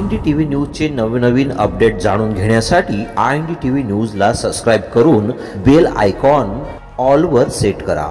INDTV न्यूजचे नवनवीन update जाणून घेण्यासाठी INDTV न्यूजला सबस्क्राइब करून बेल आयकॉन ऑल वर सेट करा।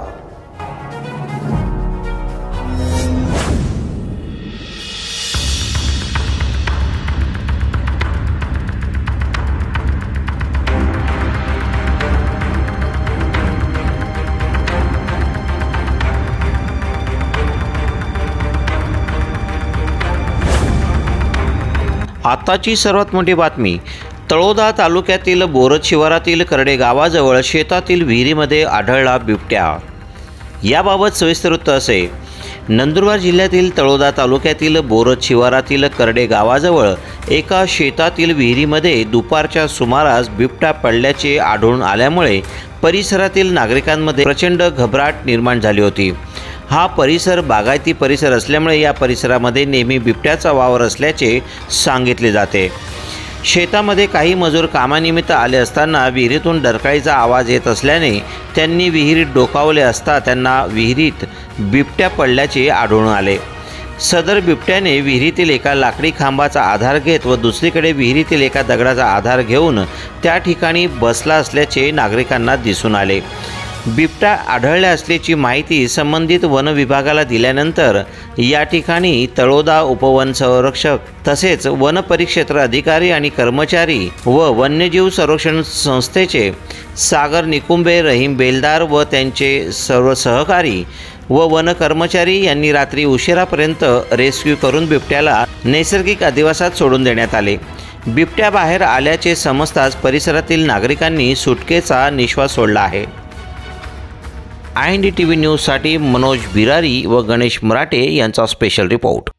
आताची सर्वात मोठी बातमी, तळोदा तालुक्यातील बोरज शिवारातील करडे गावाजवळ शेतातील विहिरीमध्ये आढळला बिबट्या। याबाबत सविस्तर वृत्त असे, नंदुरबार जिल्ह्यातील तळोदा तालुक्यातील बोरज शिवारातील करडे गावाजवळ एका शेतातील विहिरीमध्ये दुपारच्या सुमारास बिबट्या पडल्याचे आढळून आल्यामुळे परिसरातील नागरिकांमध्ये प्रचंड घबराट निर्माण झाली होती। हा परिसर बागायती परिसर असल्यामुळे या परिसरामध्ये नेहमी बिबट्याचा वावर असल्याचे सांगितले जाते। शेतामध्ये काही मजूर कामानिमित्त आले असताना विहिरीतून डरकाळीचा आवाज येत असल्याने त्यांनी विहिरीत डोकावले असता त्यांना विहिरीत बिबट्या पडल्याचे आढळून आले। सदर बिबट्याने विहिरीतील एका लाकडी खांबाचा आधार घेत व दुसरीकडे विहिरीतील एका दगडाचा आधार घेऊन त्या ठिकाणी बसला असल्याचे नागरिकांना दिसून आले। बिबट्या आढळल्या असल्याची माहिती संबंधित वन विभागाला दिल्यानंतर या ठिकाणी तळोदा उपवन संरक्षक तसेच वन परिक्षेत्र अधिकारी आणि कर्मचारी व वन्यजीव संरक्षण संस्थेचे सागर निकुंबे, रहीम बेलदार व त्यांचे सर्व सहकारी व वन कर्मचारी यांनी रात्री उशिरापर्यंत रेस्क्यू करून बिबट्याला नैसर्गिक अधिवासात सोडून देण्यात आले। बिबट्या बाहेर आल्याचे समजताच परिसरातील नागरिकांनी सुटकेचा निश्वास सोडला आहे। INDTV न्यूजसाठी मनोज बिरारी व गणेश मराठे यांचा स्पेशल रिपोर्ट।